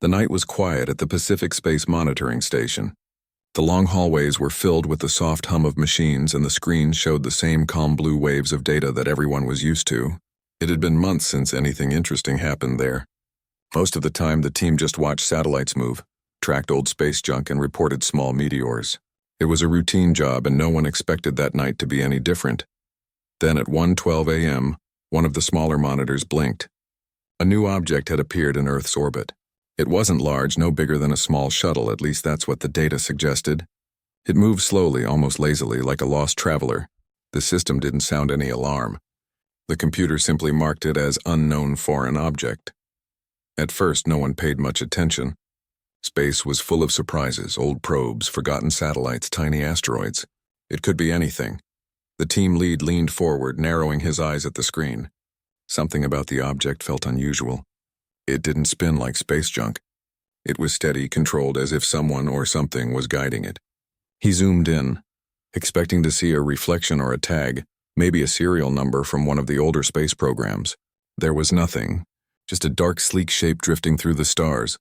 The night was quiet at the Pacific Space Monitoring Station. The long hallways were filled with the soft hum of machines, and the screens showed the same calm blue waves of data that everyone was used to. It had been months since anything interesting happened there. Most of the time, the team just watched satellites move, tracked old space junk, and reported small meteors. It was a routine job, and no one expected that night to be any different. Then at 1:12 a.m., one of the smaller monitors blinked. A new object had appeared in Earth's orbit. It wasn't large, no bigger than a small shuttle, at least that's what the data suggested. It moved slowly, almost lazily, like a lost traveler. The system didn't sound any alarm. The computer simply marked it as unknown foreign object. At first, no one paid much attention. Space was full of surprises, old probes, forgotten satellites, tiny asteroids. It could be anything. The team lead leaned forward, narrowing his eyes at the screen. Something about the object felt unusual. It didn't spin like space junk. It was steady, controlled, as if someone or something was guiding it. He zoomed in, expecting to see a reflection or a tag, maybe a serial number from one of the older space programs. There was nothing, just a dark, sleek shape drifting through the stars.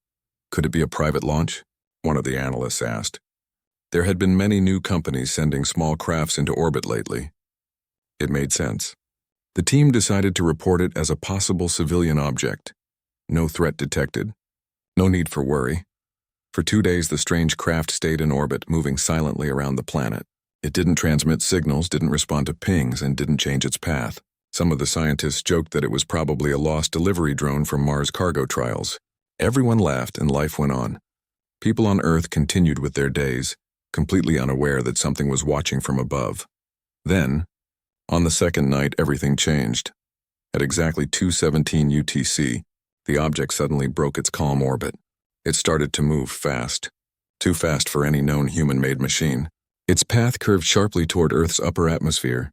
Could it be a private launch? One of the analysts asked. There had been many new companies sending small crafts into orbit lately. It made sense. The team decided to report it as a possible civilian object. No threat detected. No need for worry. For 2 days, the strange craft stayed in orbit, moving silently around the planet. It didn't transmit signals, didn't respond to pings, and didn't change its path. Some of the scientists joked that it was probably a lost delivery drone from Mars cargo trials. Everyone laughed, and life went on. People on Earth continued with their days, completely unaware that something was watching from above. Then, on the second night, everything changed. At exactly 2:17 UTC, the object suddenly broke its calm orbit. It started to move fast. Too fast for any known human-made machine. Its path curved sharply toward Earth's upper atmosphere.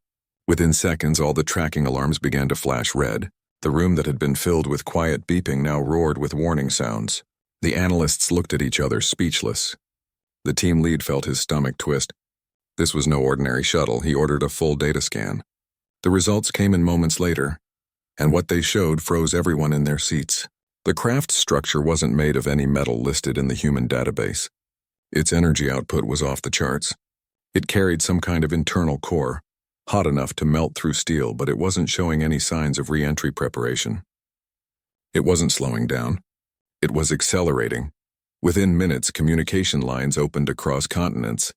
Within seconds, all the tracking alarms began to flash red. The room that had been filled with quiet beeping now roared with warning sounds. The analysts looked at each other, speechless. The team lead felt his stomach twist. This was no ordinary shuttle. He ordered a full data scan. The results came in moments later, and what they showed froze everyone in their seats. The craft's structure wasn't made of any metal listed in the human database. Its energy output was off the charts. It carried some kind of internal core, hot enough to melt through steel, but it wasn't showing any signs of re-entry preparation. It wasn't slowing down. It was accelerating. Within minutes, communication lines opened across continents.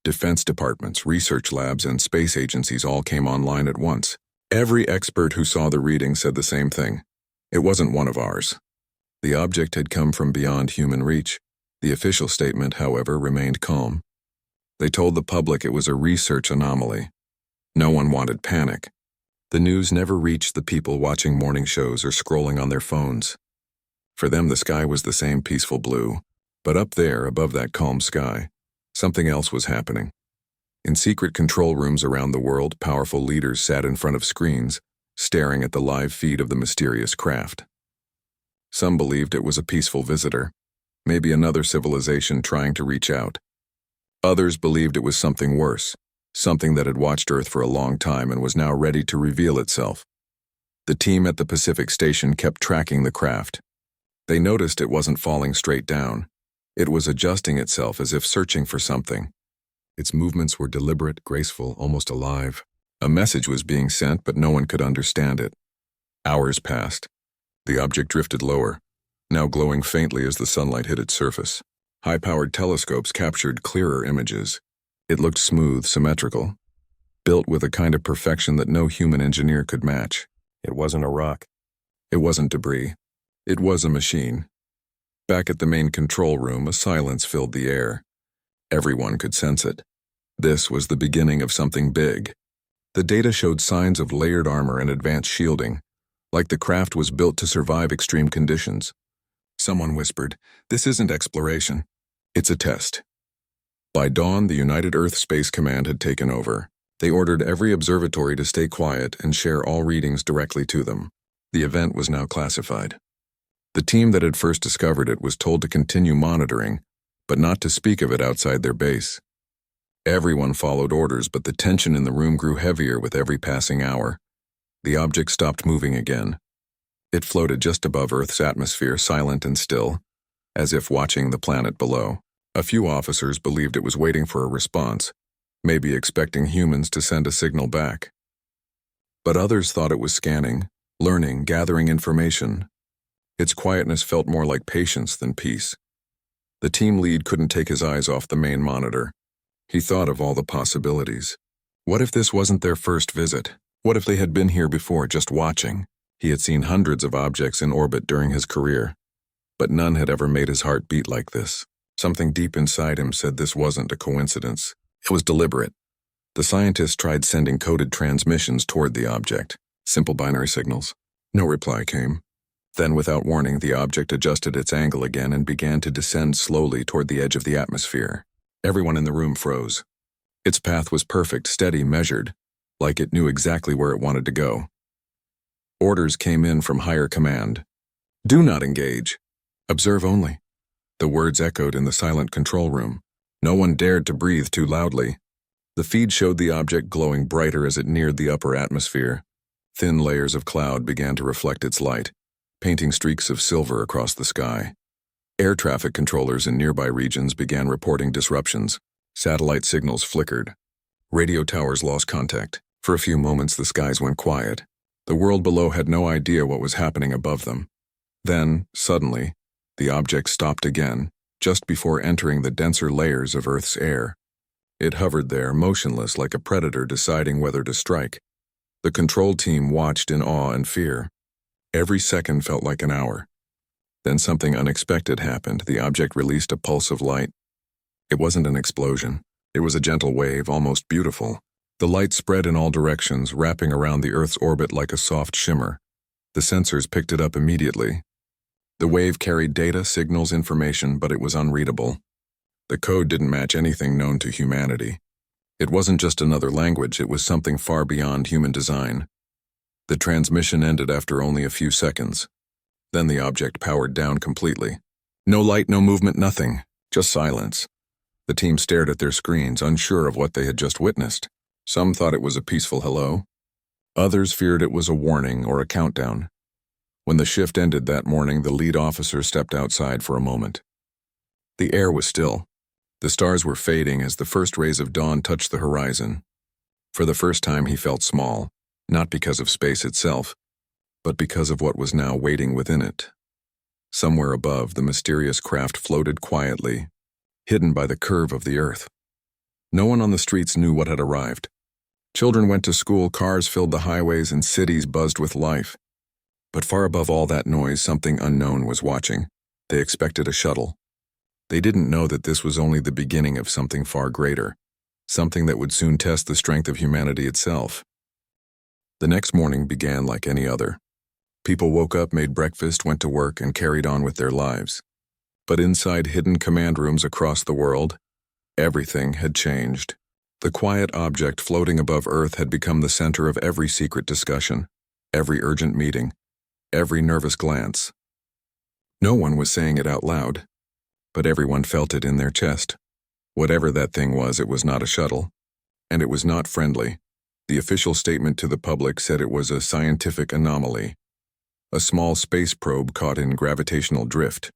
Defense departments, research labs, and space agencies all came online at once. Every expert who saw the reading said the same thing. It wasn't one of ours. The object had come from beyond human reach. The official statement, however, remained calm. They told the public it was a research anomaly. No one wanted panic. The news never reached the people watching morning shows or scrolling on their phones. For them, the sky was the same peaceful blue. But up there, above that calm sky, something else was happening. In secret control rooms around the world, powerful leaders sat in front of screens, staring at the live feed of the mysterious craft. Some believed it was a peaceful visitor, maybe another civilization trying to reach out. Others believed it was something worse, something that had watched Earth for a long time and was now ready to reveal itself. The team at the Pacific Station kept tracking the craft. They noticed it wasn't falling straight down. It was adjusting itself as if searching for something. Its movements were deliberate, graceful, almost alive. A message was being sent, but no one could understand it. Hours passed. The object drifted lower, now glowing faintly as the sunlight hit its surface. High-powered telescopes captured clearer images. It looked smooth, symmetrical, built with a kind of perfection that no human engineer could match. It wasn't a rock. It wasn't debris. It was a machine. Back at the main control room, a silence filled the air. Everyone could sense it. This was the beginning of something big. The data showed signs of layered armor and advanced shielding, like the craft was built to survive extreme conditions. Someone whispered, "This isn't exploration. It's a test." By dawn, the United Earth Space Command had taken over. They ordered every observatory to stay quiet and share all readings directly to them. The event was now classified. The team that had first discovered it was told to continue monitoring, but not to speak of it outside their base. Everyone followed orders, but the tension in the room grew heavier with every passing hour. The object stopped moving again. It floated just above Earth's atmosphere, silent and still. as if watching the planet below. A few officers believed it was waiting for a response, maybe expecting humans to send a signal back. But others thought it was scanning, learning, gathering information. Its quietness felt more like patience than peace. The team lead couldn't take his eyes off the main monitor. He thought of all the possibilities. What if this wasn't their first visit? What if they had been here before, just watching? He had seen hundreds of objects in orbit during his career, but none had ever made his heart beat like this. Something deep inside him said this wasn't a coincidence. It was deliberate. The scientists tried sending coded transmissions toward the object, simple binary signals. No reply came. Then, without warning, the object adjusted its angle again and began to descend slowly toward the edge of the atmosphere. Everyone in the room froze. Its path was perfect, steady, measured, like it knew exactly where it wanted to go. Orders came in from higher command. Do not engage. Observe only. The words echoed in the silent control room. No one dared to breathe too loudly. The feed showed the object glowing brighter as it neared the upper atmosphere. Thin layers of cloud began to reflect its light, painting streaks of silver across the sky. Air traffic controllers in nearby regions began reporting disruptions. Satellite signals flickered. Radio towers lost contact. For a few moments, the skies went quiet. The world below had no idea what was happening above them. Then, suddenly, the object stopped again, just before entering the denser layers of Earth's air. It hovered there, motionless like a predator deciding whether to strike. The control team watched in awe and fear. Every second felt like an hour. Then something unexpected happened. The object released a pulse of light. It wasn't an explosion. It was a gentle wave, almost beautiful. The light spread in all directions, wrapping around the Earth's orbit like a soft shimmer. The sensors picked it up immediately. The wave carried data, signals, information, but it was unreadable. The code didn't match anything known to humanity. It wasn't just another language, it was something far beyond human design. The transmission ended after only a few seconds. Then the object powered down completely. No light, no movement, nothing. Just silence. The team stared at their screens, unsure of what they had just witnessed. Some thought it was a peaceful hello. Others feared it was a warning or a countdown. When the shift ended that morning, the lead officer stepped outside for a moment. The air was still. The stars were fading as the first rays of dawn touched the horizon. For the first time, he felt small, not because of space itself, but because of what was now waiting within it. Somewhere above, the mysterious craft floated quietly, hidden by the curve of the Earth. No one on the streets knew what had arrived. Children went to school, cars filled the highways, and cities buzzed with life. But far above all that noise, something unknown was watching. They expected a shuttle. They didn't know that this was only the beginning of something far greater, something that would soon test the strength of humanity itself. The next morning began like any other. People woke up, made breakfast, went to work, and carried on with their lives. But inside hidden command rooms across the world, everything had changed. The quiet object floating above Earth had become the center of every secret discussion, every urgent meeting, every nervous glance. No one was saying it out loud, but everyone felt it in their chest. Whatever that thing was, it was not a shuttle, and it was not friendly. The official statement to the public said it was a scientific anomaly, a small space probe caught in gravitational drift.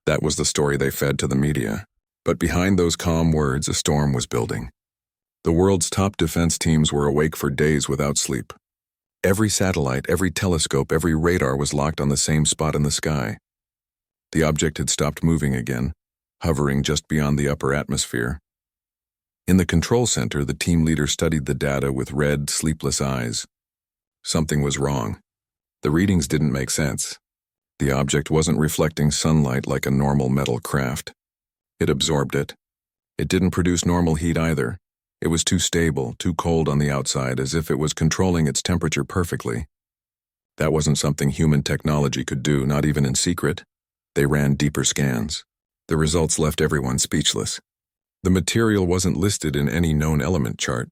That was the story they fed to the media. But behind those calm words, a storm was building. The world's top defense teams were awake for days without sleep. Every satellite, every telescope, every radar was locked on the same spot in the sky. The object had stopped moving again, hovering just beyond the upper atmosphere. In the control center, the team leader studied the data with red, sleepless eyes. Something was wrong. The readings didn't make sense. The object wasn't reflecting sunlight like a normal metal craft. It absorbed it. It didn't produce normal heat either. It was too stable, too cold on the outside, as if it was controlling its temperature perfectly. That wasn't something human technology could do, not even in secret. They ran deeper scans. The results left everyone speechless. The material wasn't listed in any known element chart.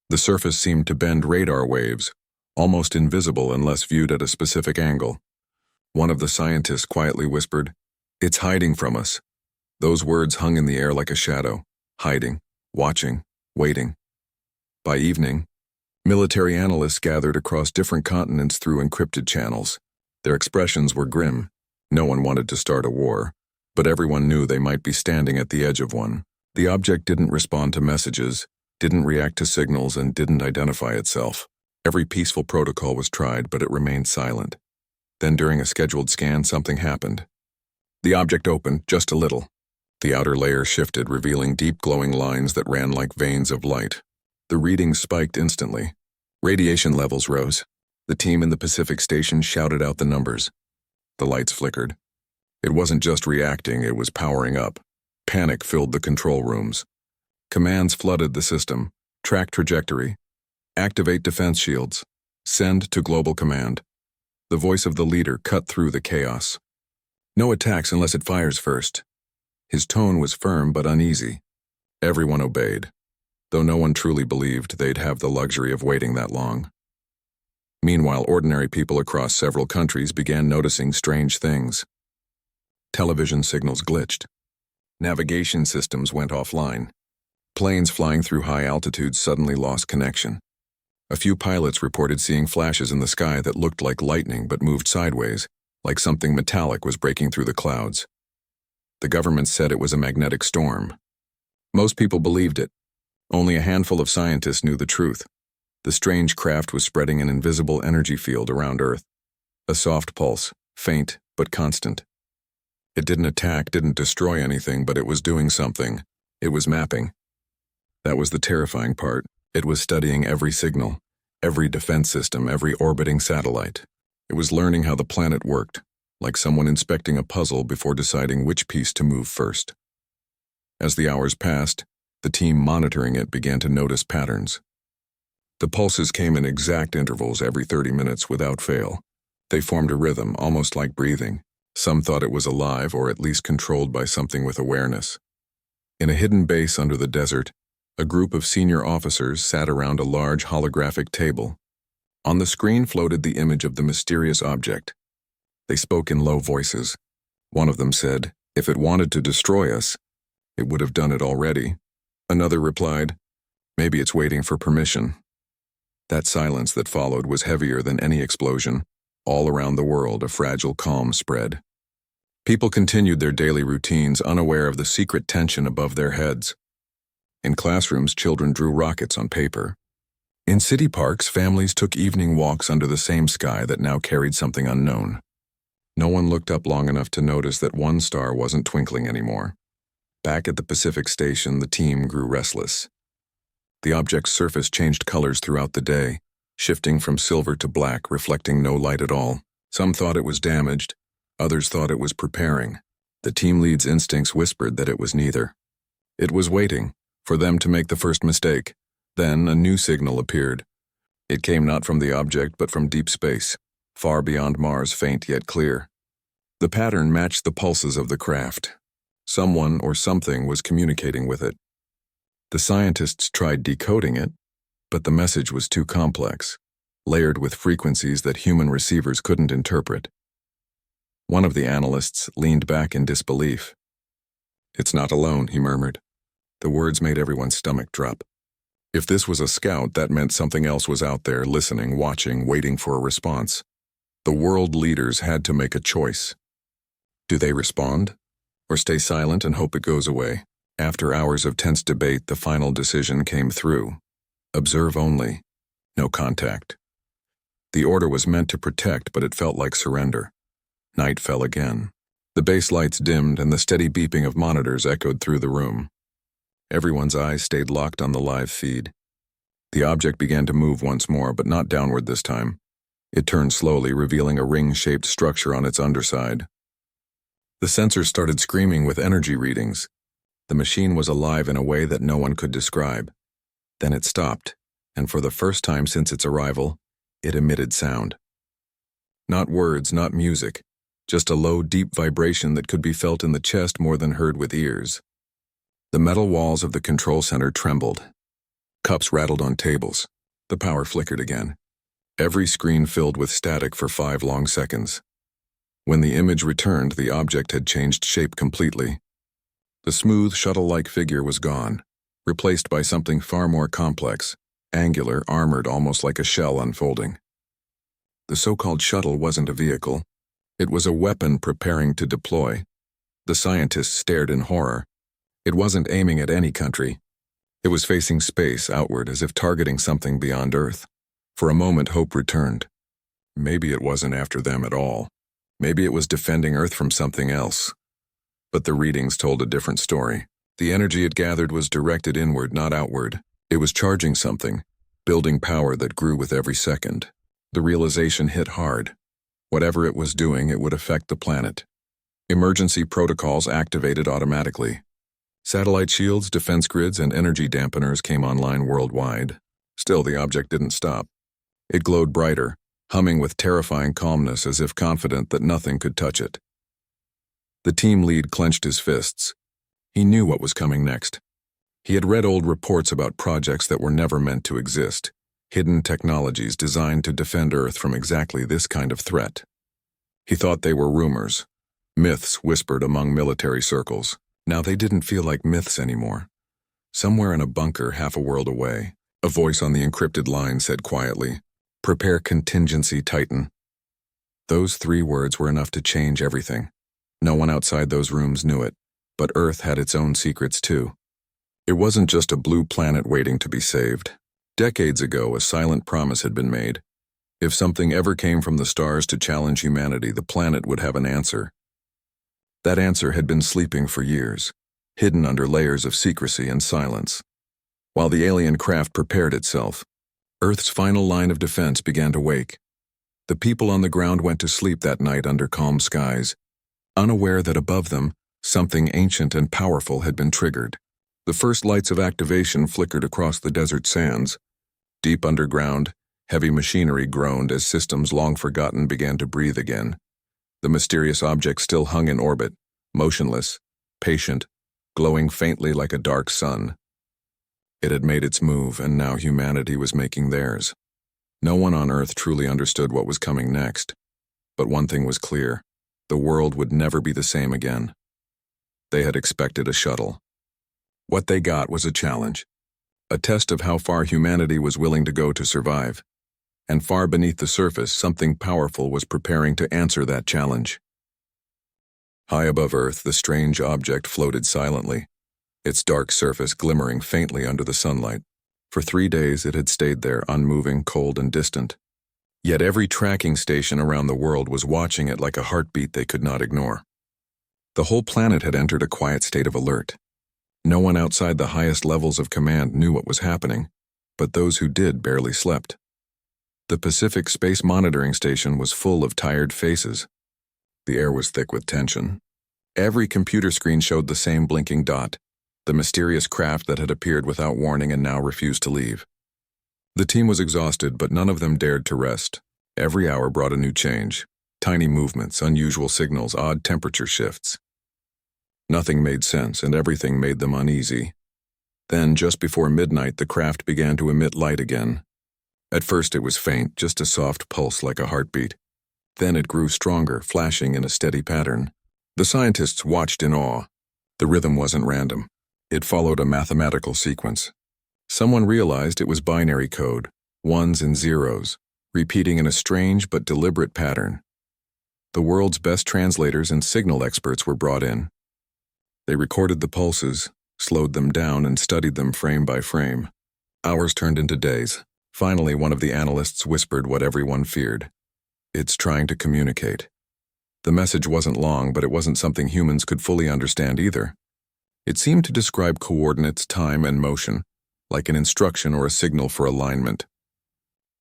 The surface seemed to bend radar waves, almost invisible unless viewed at a specific angle. One of the scientists quietly whispered, "It's hiding from us." Those words hung in the air like a shadow, hiding, watching, waiting. By evening, military analysts gathered across different continents through encrypted channels. Their expressions were grim. No one wanted to start a war, but everyone knew they might be standing at the edge of one. The object didn't respond to messages, didn't react to signals, and didn't identify itself. Every peaceful protocol was tried, but it remained silent. Then during a scheduled scan, something happened. The object opened, just a little. The outer layer shifted, revealing deep glowing lines that ran like veins of light. The readings spiked instantly. Radiation levels rose. The team in the Pacific station shouted out the numbers. The lights flickered. It wasn't just reacting, it was powering up. Panic filled the control rooms. Commands flooded the system. Track trajectory. Activate defense shields. Send to global command. The voice of the leader cut through the chaos. No attacks unless it fires first. His tone was firm but uneasy. Everyone obeyed, though no one truly believed they'd have the luxury of waiting that long. Meanwhile, ordinary people across several countries began noticing strange things. Television signals glitched. Navigation systems went offline. Planes flying through high altitudes suddenly lost connection. A few pilots reported seeing flashes in the sky that looked like lightning but moved sideways, like something metallic was breaking through the clouds. The government said it was a magnetic storm. Most people believed it. Only a handful of scientists knew the truth. The strange craft was spreading an invisible energy field around Earth. A soft pulse, faint but constant. It didn't attack, didn't destroy anything, but it was doing something. It was mapping. That was the terrifying part. It was studying every signal, every defense system, every orbiting satellite. It was learning how the planet worked, like someone inspecting a puzzle before deciding which piece to move first. As the hours passed, the team monitoring it began to notice patterns. The pulses came in exact intervals every 30 minutes without fail. They formed a rhythm, almost like breathing. Some thought it was alive or at least controlled by something with awareness. In a hidden base under the desert, a group of senior officers sat around a large holographic table. On the screen floated the image of the mysterious object. They spoke in low voices. One of them said, "If it wanted to destroy us, it would have done it already." Another replied, "Maybe it's waiting for permission." That silence that followed was heavier than any explosion. All around the world, a fragile calm spread. People continued their daily routines, unaware of the secret tension above their heads. In classrooms, children drew rockets on paper. In city parks, families took evening walks under the same sky that now carried something unknown. No one looked up long enough to notice that one star wasn't twinkling anymore. Back at the Pacific station, the team grew restless. The object's surface changed colors throughout the day, shifting from silver to black, reflecting no light at all. Some thought it was damaged, others thought it was preparing. The team lead's instincts whispered that it was neither. It was waiting for them to make the first mistake. Then a new signal appeared. It came not from the object but from deep space, far beyond Mars, faint yet clear. The pattern matched the pulses of the craft. Someone or something was communicating with it. The scientists tried decoding it, but the message was too complex, layered with frequencies that human receivers couldn't interpret. One of the analysts leaned back in disbelief. "It's not alone," he murmured. The words made everyone's stomach drop. If this was a scout, that meant something else was out there, listening, watching, waiting for a response. The world leaders had to make a choice. Do they respond, or stay silent and hope it goes away? After hours of tense debate, the final decision came through. Observe only. No contact. The order was meant to protect, but it felt like surrender. Night fell again. The base lights dimmed and the steady beeping of monitors echoed through the room. Everyone's eyes stayed locked on the live feed. The object began to move once more, but not downward this time. It turned slowly, revealing a ring-shaped structure on its underside. The sensors started screaming with energy readings. The machine was alive in a way that no one could describe. Then it stopped, and for the first time since its arrival, it emitted sound. Not words, not music, just a low, deep vibration that could be felt in the chest more than heard with ears. The metal walls of the control center trembled. Cups rattled on tables. The power flickered again. Every screen filled with static for 5 long seconds. When the image returned, the object had changed shape completely. The smooth, shuttle-like figure was gone, replaced by something far more complex, angular, armored, almost like a shell unfolding. The so-called shuttle wasn't a vehicle. It was a weapon preparing to deploy. The scientists stared in horror. It wasn't aiming at any country. It was facing space outward as if targeting something beyond Earth. For a moment, hope returned. Maybe it wasn't after them at all. Maybe it was defending Earth from something else. But the readings told a different story. The energy it gathered was directed inward, not outward. It was charging something, building power that grew with every second. The realization hit hard. Whatever it was doing, it would affect the planet. Emergency protocols activated automatically. Satellite shields, defense grids, and energy dampeners came online worldwide. Still, the object didn't stop. It glowed brighter, humming with terrifying calmness as if confident that nothing could touch it. The team lead clenched his fists. He knew what was coming next. He had read old reports about projects that were never meant to exist, hidden technologies designed to defend Earth from exactly this kind of threat. He thought they were rumors, myths whispered among military circles. Now they didn't feel like myths anymore. Somewhere in a bunker half a world away, a voice on the encrypted line said quietly, "Prepare contingency, Titan." Those 3 words were enough to change everything. No one outside those rooms knew it, but Earth had its own secrets too. It wasn't just a blue planet waiting to be saved. Decades ago, a silent promise had been made. If something ever came from the stars to challenge humanity, the planet would have an answer. That answer had been sleeping for years, hidden under layers of secrecy and silence. While the alien craft prepared itself, Earth's final line of defense began to wake. The people on the ground went to sleep that night under calm skies, unaware that above them, something ancient and powerful had been triggered. The first lights of activation flickered across the desert sands. Deep underground, heavy machinery groaned as systems long forgotten began to breathe again. The mysterious object still hung in orbit, motionless, patient, glowing faintly like a dark sun. It had made its move, and now humanity was making theirs. No one on Earth truly understood what was coming next. But one thing was clear: the world would never be the same again. They had expected a shuttle. What they got was a challenge, a test of how far humanity was willing to go to survive. And far beneath the surface, something powerful was preparing to answer that challenge. High above Earth, the strange object floated silently, its dark surface glimmering faintly under the sunlight. For 3 days it had stayed there, unmoving, cold, and distant. Yet every tracking station around the world was watching it like a heartbeat they could not ignore. The whole planet had entered a quiet state of alert. No one outside the highest levels of command knew what was happening, but those who did barely slept. The Pacific Space Monitoring Station was full of tired faces. The air was thick with tension. Every computer screen showed the same blinking dot, the mysterious craft that had appeared without warning and now refused to leave. The team was exhausted, but none of them dared to rest. Every hour brought a new change. Tiny movements, unusual signals, odd temperature shifts. Nothing made sense, and everything made them uneasy. Then, just before midnight, the craft began to emit light again. At first it was faint, just a soft pulse like a heartbeat. Then it grew stronger, flashing in a steady pattern. The scientists watched in awe. The rhythm wasn't random. It followed a mathematical sequence. Someone realized it was binary code, ones and zeros, repeating in a strange but deliberate pattern. The world's best translators and signal experts were brought in. They recorded the pulses, slowed them down, and studied them frame by frame. Hours turned into days. Finally, one of the analysts whispered what everyone feared. "It's trying to communicate." The message wasn't long, but it wasn't something humans could fully understand either. It seemed to describe coordinates, time, and motion, like an instruction or a signal for alignment.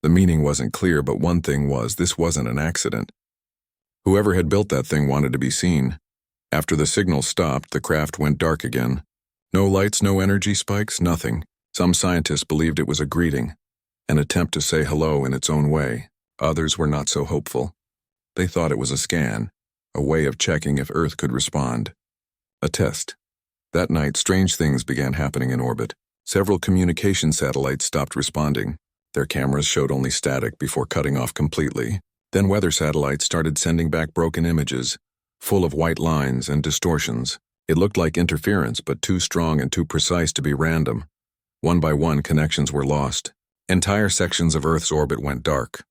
The meaning wasn't clear, but one thing was, this wasn't an accident. Whoever had built that thing wanted to be seen. After the signal stopped, the craft went dark again. No lights, no energy spikes, nothing. Some scientists believed it was a greeting, an attempt to say hello in its own way. Others were not so hopeful. They thought it was a scan, a way of checking if Earth could respond. A test. That night, strange things began happening in orbit. Several communication satellites stopped responding. Their cameras showed only static before cutting off completely. Then weather satellites started sending back broken images, full of white lines and distortions. It looked like interference, but too strong and too precise to be random. One by one, connections were lost. Entire sections of Earth's orbit went dark.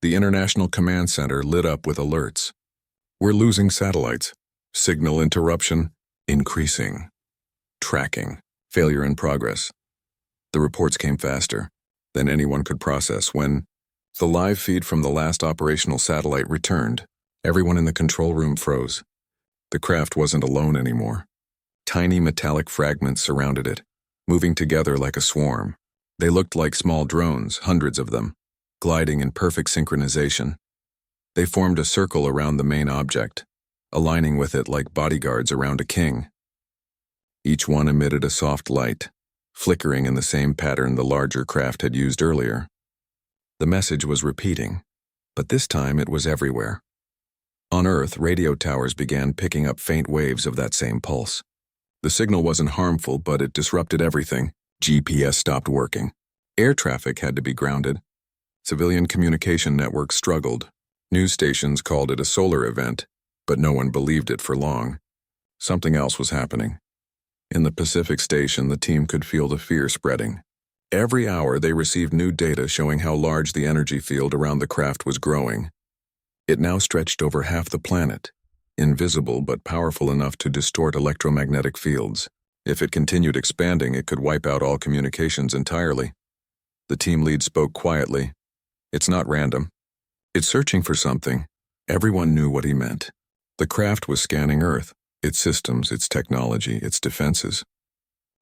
The International Command Center lit up with alerts. "We're losing satellites. Signal interruption, increasing. Tracking, failure in progress. The reports came faster than anyone could process when the live feed from the last operational satellite returned. Everyone in the control room froze. The craft wasn't alone anymore. Tiny metallic fragments surrounded it, moving together like a swarm. They looked like small drones, hundreds of them, gliding in perfect synchronization. They formed a circle around the main object, aligning with it like bodyguards around a king. Each one emitted a soft light, flickering in the same pattern the larger craft had used earlier. The message was repeating, but this time it was everywhere. On Earth, radio towers began picking up faint waves of that same pulse. The signal wasn't harmful, but it disrupted everything. GPS stopped working. Air traffic had to be grounded. Civilian communication networks struggled. News stations called it a solar event, but no one believed it for long. Something else was happening. In the Pacific station, the team could feel the fear spreading. Every hour, they received new data showing how large the energy field around the craft was growing. It now stretched over half the planet, invisible but powerful enough to distort electromagnetic fields. If it continued expanding, it could wipe out all communications entirely. The team lead spoke quietly. It's not random. It's searching for something. Everyone knew what he meant. The craft was scanning Earth, its systems, its technology, its defenses.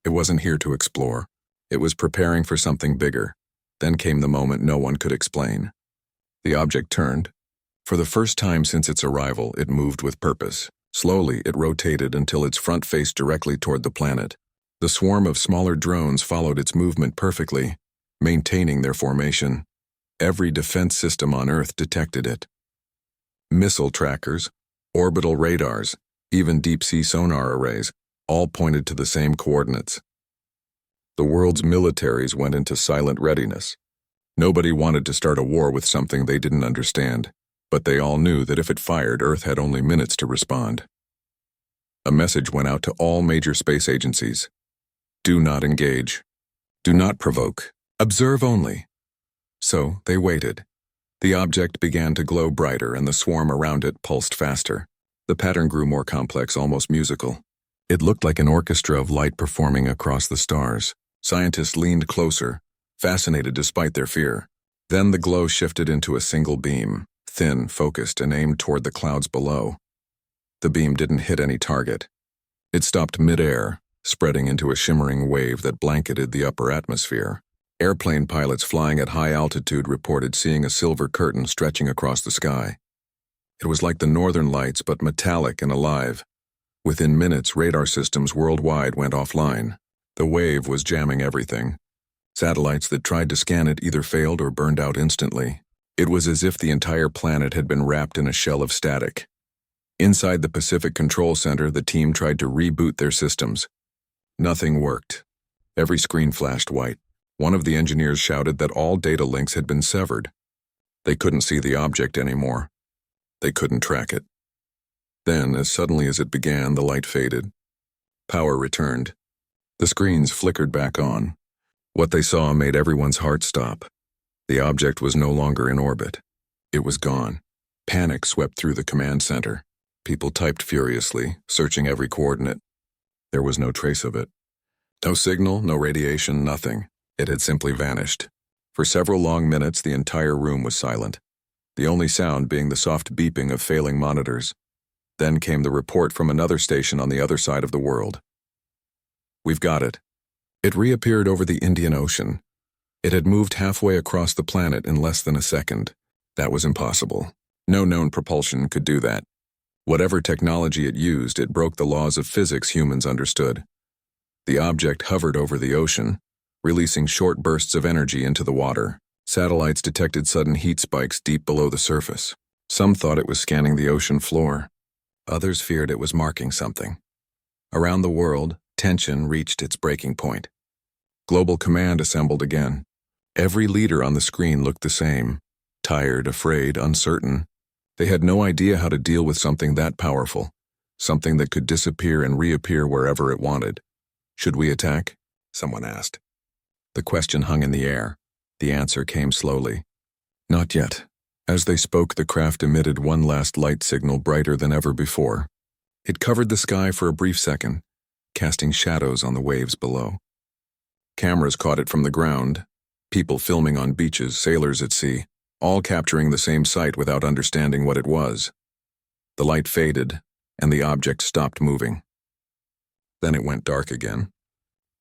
It wasn't here to explore. It was preparing for something bigger. Then came the moment no one could explain. The object turned. For the first time since its arrival, it moved with purpose. Slowly, it rotated until its front faced directly toward the planet. The swarm of smaller drones followed its movement perfectly, maintaining their formation. Every defense system on Earth detected it. Missile trackers, orbital radars, even deep-sea sonar arrays, all pointed to the same coordinates. The world's militaries went into silent readiness. Nobody wanted to start a war with something they didn't understand, but they all knew that if it fired, Earth had only minutes to respond. A message went out to all major space agencies. Do not engage. Do not provoke. Observe only. So they waited. The object began to glow brighter and the swarm around it pulsed faster. The pattern grew more complex, almost musical. It looked like an orchestra of light performing across the stars. Scientists leaned closer, fascinated despite their fear. Then the glow shifted into a single beam, thin, focused, and aimed toward the clouds below. The beam didn't hit any target. It stopped mid-air, spreading into a shimmering wave that blanketed the upper atmosphere. Airplane pilots flying at high altitude reported seeing a silver curtain stretching across the sky. It was like the northern lights, but metallic and alive. Within minutes, radar systems worldwide went offline. The wave was jamming everything. Satellites that tried to scan it either failed or burned out instantly. It was as if the entire planet had been wrapped in a shell of static. Inside the Pacific Control Center, the team tried to reboot their systems. Nothing worked. Every screen flashed white. One of the engineers shouted that all data links had been severed. They couldn't see the object anymore. They couldn't track it. Then, as suddenly as it began, the light faded. Power returned. The screens flickered back on. What they saw made everyone's heart stop. The object was no longer in orbit. It was gone. Panic swept through the command center. People typed furiously, searching every coordinate. There was no trace of it. No signal, no radiation, nothing. It had simply vanished. For several long minutes, the entire room was silent, the only sound being the soft beeping of failing monitors. Then came the report from another station on the other side of the world. We've got it. It reappeared over the Indian Ocean. It had moved halfway across the planet in less than a second. That was impossible. No known propulsion could do that. Whatever technology it used, it broke the laws of physics humans understood. The object hovered over the ocean, releasing short bursts of energy into the water. Satellites detected sudden heat spikes deep below the surface. Some thought it was scanning the ocean floor. Others feared it was marking something. Around the world, tension reached its breaking point. Global command assembled again. Every leader on the screen looked the same. Tired, afraid, uncertain. They had no idea how to deal with something that powerful. Something that could disappear and reappear wherever it wanted. Should we attack? Someone asked. The question hung in the air. The answer came slowly. Not yet. As they spoke, the craft emitted one last light signal brighter than ever before. It covered the sky for a brief second, casting shadows on the waves below. Cameras caught it from the ground, people filming on beaches, sailors at sea, all capturing the same sight without understanding what it was. The light faded, and the object stopped moving. Then it went dark again.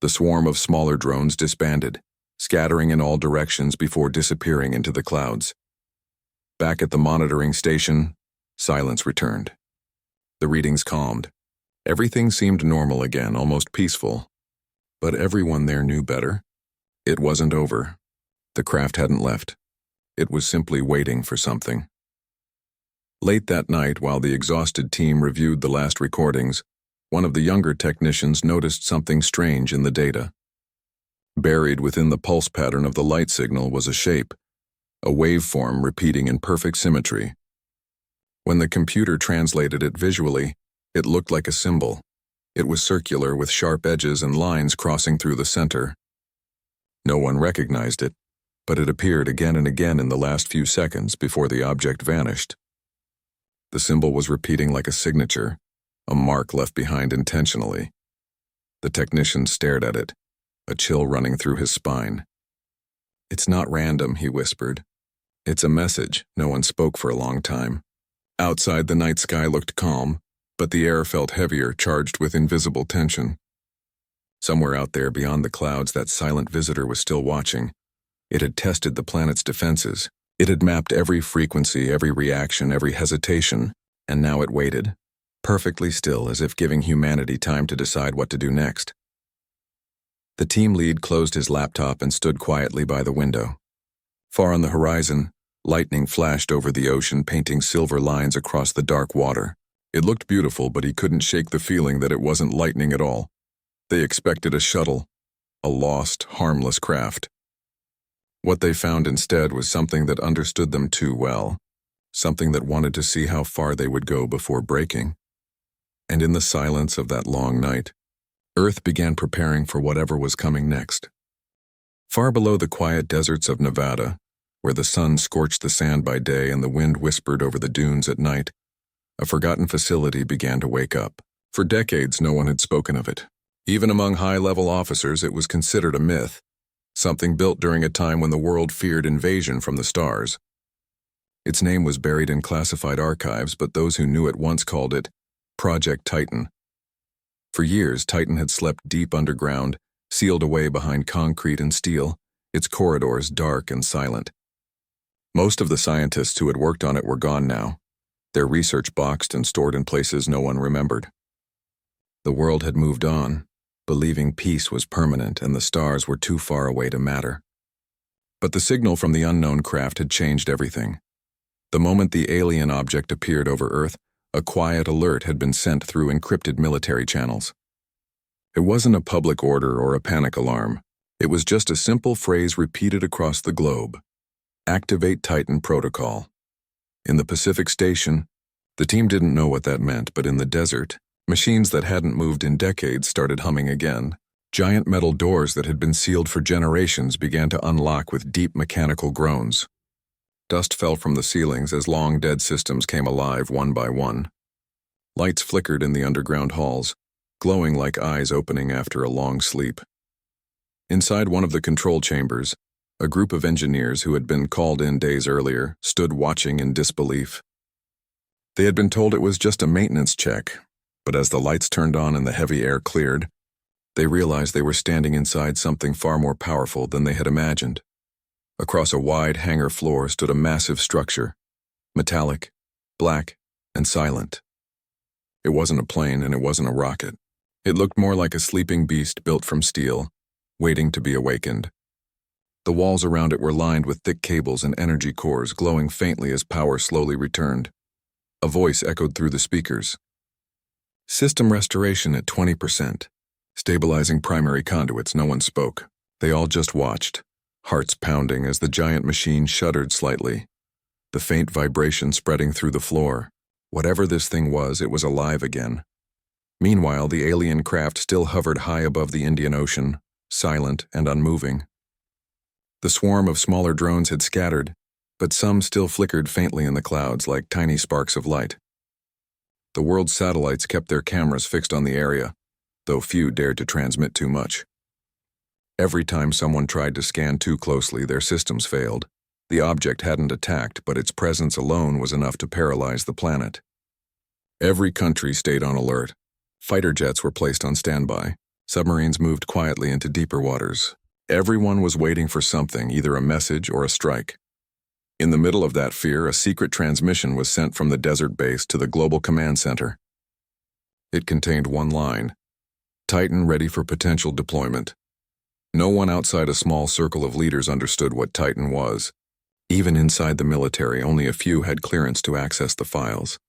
The swarm of smaller drones disbanded, scattering in all directions before disappearing into the clouds. Back at the monitoring station, silence returned. The readings calmed. Everything seemed normal again, almost peaceful. But everyone there knew better. It wasn't over. The craft hadn't left. It was simply waiting for something. Late that night, while the exhausted team reviewed the last recordings, one of the younger technicians noticed something strange in the data. Buried within the pulse pattern of the light signal was a shape, a waveform repeating in perfect symmetry. When the computer translated it visually, it looked like a symbol. It was circular with sharp edges and lines crossing through the center. No one recognized it, but it appeared again and again in the last few seconds before the object vanished. The symbol was repeating like a signature, a mark left behind intentionally. The technician stared at it, a chill running through his spine. "It's not random," he whispered. "It's a message." No one spoke for a long time. Outside, the night sky looked calm, but the air felt heavier, charged with invisible tension. Somewhere out there beyond the clouds, that silent visitor was still watching. It had tested the planet's defenses. It had mapped every frequency, every reaction, every hesitation, and now it waited, perfectly still, as if giving humanity time to decide what to do next. The team lead closed his laptop and stood quietly by the window. Far on the horizon, lightning flashed over the ocean, painting silver lines across the dark water. It looked beautiful, but he couldn't shake the feeling that it wasn't lightning at all. They expected a shuttle, a lost, harmless craft. What they found instead was something that understood them too well, something that wanted to see how far they would go before breaking. And in the silence of that long night, Earth began preparing for whatever was coming next. Far below the quiet deserts of Nevada, where the sun scorched the sand by day and the wind whispered over the dunes at night, a forgotten facility began to wake up. For decades, no one had spoken of it. Even among high-level officers, it was considered a myth, something built during a time when the world feared invasion from the stars. Its name was buried in classified archives, but those who knew it once called it Project Titan. For years, Titan had slept deep underground, sealed away behind concrete and steel, its corridors dark and silent. Most of the scientists who had worked on it were gone now, their research boxed and stored in places no one remembered. The world had moved on, believing peace was permanent and the stars were too far away to matter. But the signal from the unknown craft had changed everything. The moment the alien object appeared over Earth, a quiet alert had been sent through encrypted military channels. It wasn't a public order or a panic alarm. It was just a simple phrase repeated across the globe: "Activate Titan Protocol." In the Pacific Station, the team didn't know what that meant, but in the desert, machines that hadn't moved in decades started humming again. Giant metal doors that had been sealed for generations began to unlock with deep mechanical groans. Dust fell from the ceilings as long-dead systems came alive one by one. Lights flickered in the underground halls, glowing like eyes opening after a long sleep. Inside one of the control chambers, a group of engineers who had been called in days earlier stood watching in disbelief. They had been told it was just a maintenance check, but as the lights turned on and the heavy air cleared, they realized they were standing inside something far more powerful than they had imagined. Across a wide hangar floor stood a massive structure, metallic, black, and silent. It wasn't a plane and it wasn't a rocket. It looked more like a sleeping beast built from steel, waiting to be awakened. The walls around it were lined with thick cables and energy cores glowing faintly as power slowly returned. A voice echoed through the speakers. "System restoration at 20%. Stabilizing primary conduits." No one spoke. They all just watched, hearts pounding as the giant machine shuddered slightly, the faint vibration spreading through the floor. Whatever this thing was, it was alive again. Meanwhile, the alien craft still hovered high above the Indian Ocean, silent and unmoving. The swarm of smaller drones had scattered, but some still flickered faintly in the clouds like tiny sparks of light. The world's satellites kept their cameras fixed on the area, though few dared to transmit too much. Every time someone tried to scan too closely, their systems failed. The object hadn't attacked, but its presence alone was enough to paralyze the planet. Every country stayed on alert. Fighter jets were placed on standby. Submarines moved quietly into deeper waters. Everyone was waiting for something, either a message or a strike. In the middle of that fear, a secret transmission was sent from the desert base to the global command center. It contained one line: Titan ready for potential deployment. No one outside a small circle of leaders understood what Titan was. Even inside the military, only a few had clearance to access the files.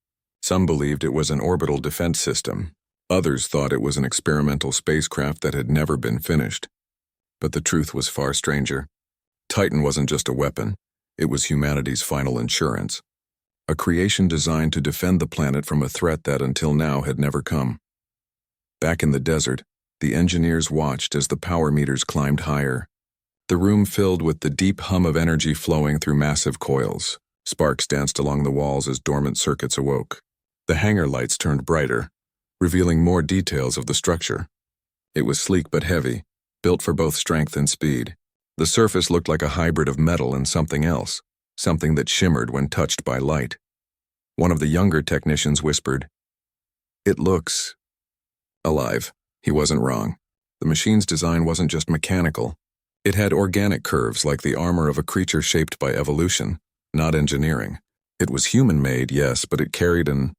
Some believed it was an orbital defense system. Others thought it was an experimental spacecraft that had never been finished. But the truth was far stranger. Titan wasn't just a weapon. It was humanity's final insurance. A creation designed to defend the planet from a threat that until now had never come. Back in the desert, the engineers watched as the power meters climbed higher. The room filled with the deep hum of energy flowing through massive coils. Sparks danced along the walls as dormant circuits awoke. The hangar lights turned brighter, revealing more details of the structure. It was sleek but heavy, built for both strength and speed. The surface looked like a hybrid of metal and something else, something that shimmered when touched by light. One of the younger technicians whispered, "It looks alive." He wasn't wrong. The machine's design wasn't just mechanical. It had organic curves like the armor of a creature shaped by evolution, not engineering. It was human-made, yes, but it carried an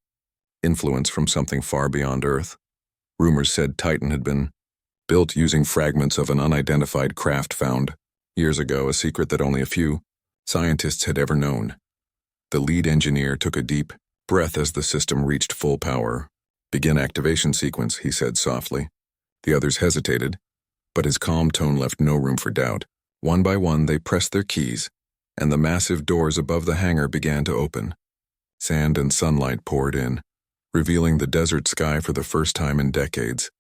influence from something far beyond Earth. Rumors said Titan had been built using fragments of an unidentified craft found years ago, a secret that only a few scientists had ever known. The lead engineer took a deep breath as the system reached full power. "Begin activation sequence," he said softly. The others hesitated, but his calm tone left no room for doubt. One by one, they pressed their keys, and the massive doors above the hangar began to open. Sand and sunlight poured in, revealing the desert sky for the first time in decades.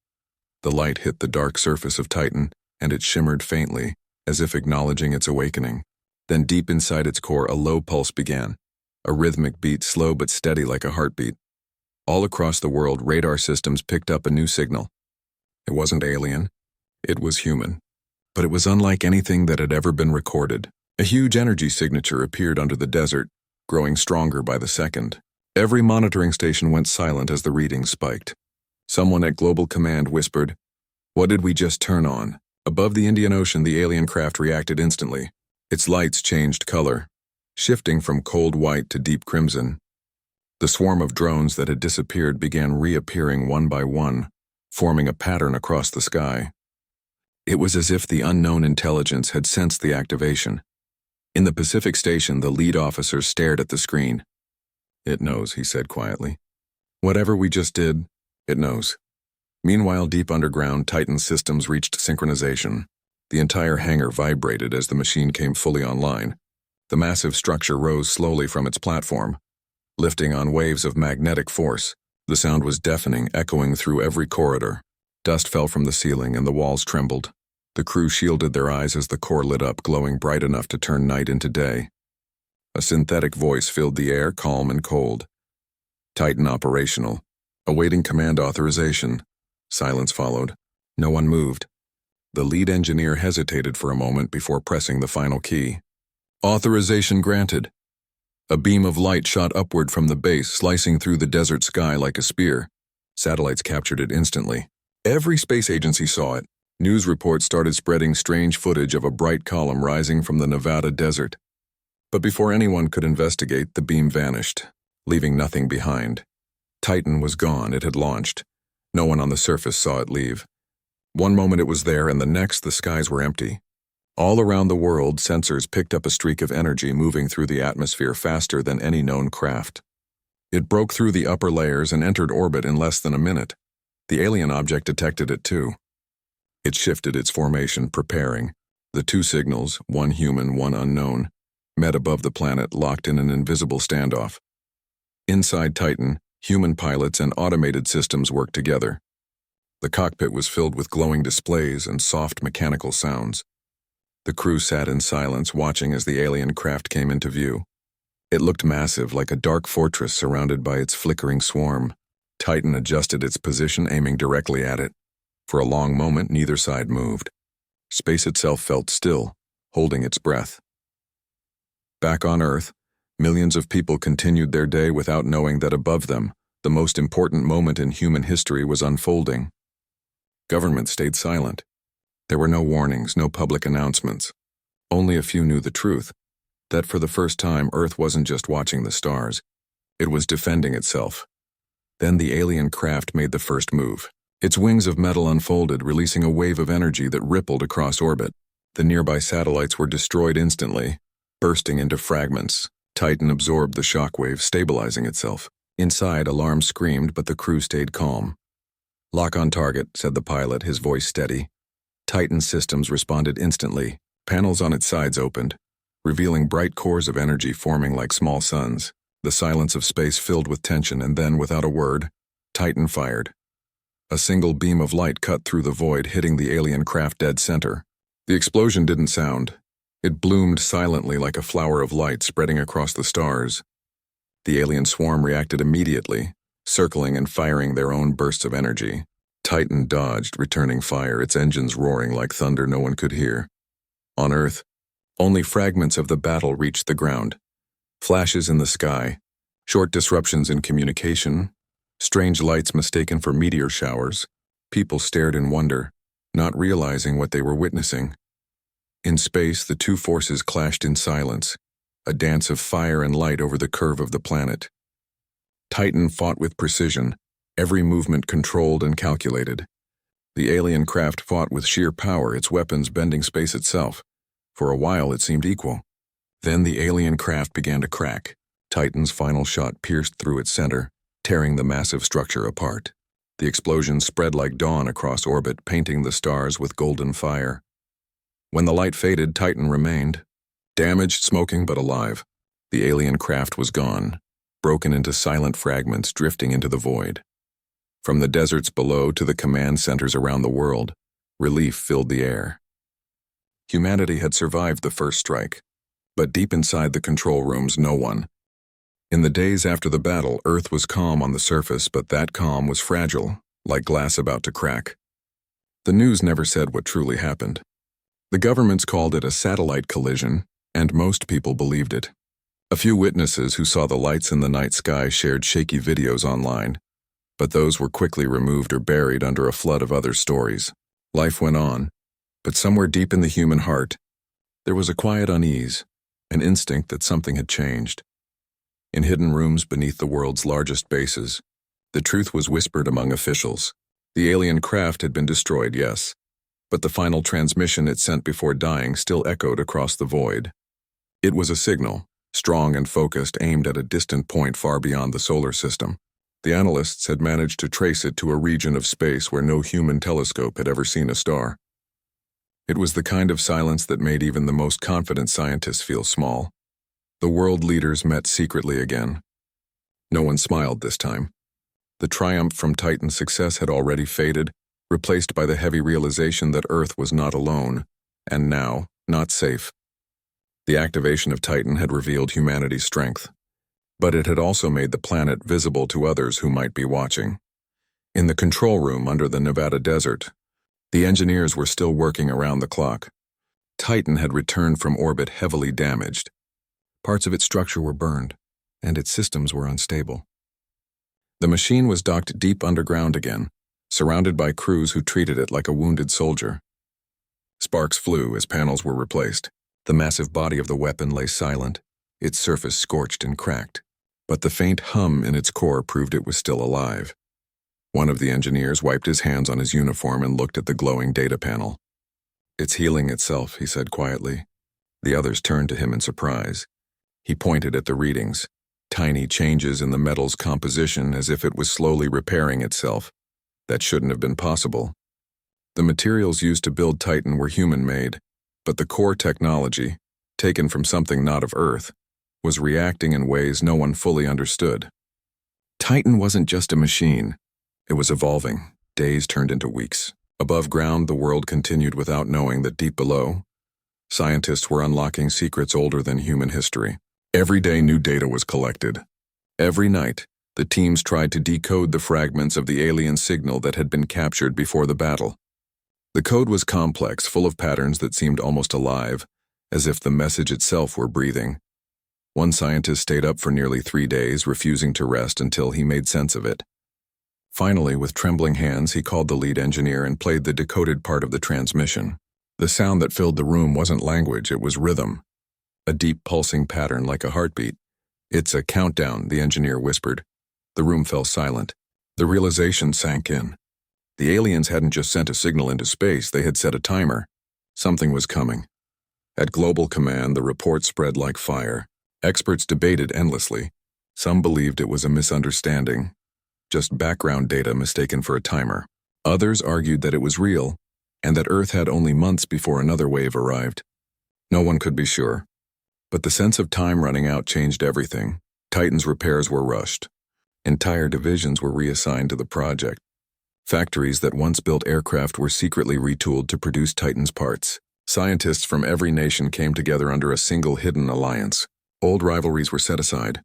The light hit the dark surface of Titan, and it shimmered faintly, as if acknowledging its awakening. Then deep inside its core, a low pulse began, a rhythmic beat, slow but steady like a heartbeat. All across the world, radar systems picked up a new signal. It wasn't alien. It was human. But it was unlike anything that had ever been recorded. A huge energy signature appeared under the desert, growing stronger by the second. Every monitoring station went silent as the readings spiked. Someone at Global Command whispered, "What did we just turn on?" Above the Indian Ocean, the alien craft reacted instantly. Its lights changed color, shifting from cold white to deep crimson. The swarm of drones that had disappeared began reappearing one by one, forming a pattern across the sky. It was as if the unknown intelligence had sensed the activation. In the Pacific station, the lead officer stared at the screen. "It knows," he said quietly. "Whatever we just did, it knows." Meanwhile, deep underground, Titan's systems reached synchronization. The entire hangar vibrated as the machine came fully online. The massive structure rose slowly from its platform, lifting on waves of magnetic force. The sound was deafening, echoing through every corridor. Dust fell from the ceiling and the walls trembled. The crew shielded their eyes as the core lit up, glowing bright enough to turn night into day. A synthetic voice filled the air, calm and cold. "Titan operational. Awaiting command authorization." Silence followed. No one moved. The lead engineer hesitated for a moment before pressing the final key. "Authorization granted." A beam of light shot upward from the base, slicing through the desert sky like a spear. Satellites captured it instantly. Every space agency saw it. News reports started spreading strange footage of a bright column rising from the Nevada desert. But before anyone could investigate, the beam vanished, leaving nothing behind. Titan was gone. It had launched. No one on the surface saw it leave. One moment it was there, and the next the skies were empty. All around the world, sensors picked up a streak of energy moving through the atmosphere faster than any known craft. It broke through the upper layers and entered orbit in less than a minute. The alien object detected it too. It shifted its formation, preparing. The two signals, one human, one unknown, met above the planet, locked in an invisible standoff. Inside Titan, human pilots and automated systems worked together. The cockpit was filled with glowing displays and soft mechanical sounds. The crew sat in silence, watching as the alien craft came into view. It looked massive, like a dark fortress surrounded by its flickering swarm. Titan adjusted its position, aiming directly at it. For a long moment, neither side moved. Space itself felt still, holding its breath. Back on Earth, millions of people continued their day without knowing that above them, the most important moment in human history was unfolding. Government stayed silent. There were no warnings, no public announcements. Only a few knew the truth, that for the first time Earth wasn't just watching the stars, it was defending itself. Then the alien craft made the first move. Its wings of metal unfolded, releasing a wave of energy that rippled across orbit. The nearby satellites were destroyed instantly, bursting into fragments. Titan absorbed the shockwave, stabilizing itself. Inside, alarms screamed, but the crew stayed calm. "Lock on target," said the pilot, his voice steady. Titan's systems responded instantly. Panels on its sides opened, revealing bright cores of energy forming like small suns. The silence of space filled with tension, and then, without a word, Titan fired. A single beam of light cut through the void, hitting the alien craft dead center. The explosion didn't sound. It bloomed silently like a flower of light spreading across the stars. The alien swarm reacted immediately, circling and firing their own bursts of energy. Titan dodged, returning fire, its engines roaring like thunder no one could hear. On Earth, only fragments of the battle reached the ground. Flashes in the sky, short disruptions in communication, strange lights mistaken for meteor showers. People stared in wonder, not realizing what they were witnessing. In space, the two forces clashed in silence, a dance of fire and light over the curve of the planet. Titan fought with precision, every movement controlled and calculated. The alien craft fought with sheer power, its weapons bending space itself. For a while, it seemed equal. Then the alien craft began to crack. Titan's final shot pierced through its center, tearing the massive structure apart. The explosion spread like dawn across orbit, painting the stars with golden fire. When the light faded, Titan remained. Damaged, smoking, but alive. The alien craft was gone, broken into silent fragments drifting into the void. From the deserts below to the command centers around the world, relief filled the air. Humanity had survived the first strike, but deep inside the control rooms, no one. In the days after the battle, Earth was calm on the surface, but that calm was fragile, like glass about to crack. The news never said what truly happened. The governments called it a satellite collision, and most people believed it. A few witnesses who saw the lights in the night sky shared shaky videos online, but those were quickly removed or buried under a flood of other stories. Life went on, but somewhere deep in the human heart, there was a quiet unease, an instinct that something had changed. In hidden rooms beneath the world's largest bases, the truth was whispered among officials. The alien craft had been destroyed, yes, but the final transmission it sent before dying still echoed across the void. It was a signal, strong and focused, aimed at a distant point far beyond the solar system. The analysts had managed to trace it to a region of space where no human telescope had ever seen a star. It was the kind of silence that made even the most confident scientists feel small. The world leaders met secretly again. No one smiled this time. The triumph from Titan's success had already faded, replaced by the heavy realization that Earth was not alone, and now, not safe. The activation of Titan had revealed humanity's strength, but it had also made the planet visible to others who might be watching. In the control room under the Nevada desert, the engineers were still working around the clock. Titan had returned from orbit heavily damaged. Parts of its structure were burned, and its systems were unstable. The machine was docked deep underground again, surrounded by crews who treated it like a wounded soldier. Sparks flew as panels were replaced. The massive body of the weapon lay silent, its surface scorched and cracked, but the faint hum in its core proved it was still alive. One of the engineers wiped his hands on his uniform and looked at the glowing data panel. "It's healing itself," he said quietly. The others turned to him in surprise. He pointed at the readings, tiny changes in the metal's composition as if it was slowly repairing itself. That shouldn't have been possible. The materials used to build Titan were human-made, but the core technology, taken from something not of Earth, was reacting in ways no one fully understood. Titan wasn't just a machine. It was evolving. Days turned into weeks. Above ground, the world continued without knowing that deep below, scientists were unlocking secrets older than human history. Every day, new data was collected. Every night, The teams tried to decode the fragments of the alien signal that had been captured before the battle. The code was complex, full of patterns that seemed almost alive, as if the message itself were breathing. One scientist stayed up for nearly 3 days, refusing to rest until he made sense of it. Finally, with trembling hands, he called the lead engineer and played the decoded part of the transmission. The sound that filled the room wasn't language, it was rhythm. A deep pulsing pattern like a heartbeat. "It's a countdown," the engineer whispered. The room fell silent. The realization sank in. The aliens hadn't just sent a signal into space, they had set a timer. Something was coming. At Global Command, the report spread like fire. Experts debated endlessly. Some believed it was a misunderstanding, just background data mistaken for a timer. Others argued that it was real, and that Earth had only months before another wave arrived. No one could be sure. But the sense of time running out changed everything. Titan's repairs were rushed. Entire divisions were reassigned to the project. Factories that once built aircraft were secretly retooled to produce Titan's parts. Scientists from every nation came together under a single hidden alliance. Old rivalries were set aside.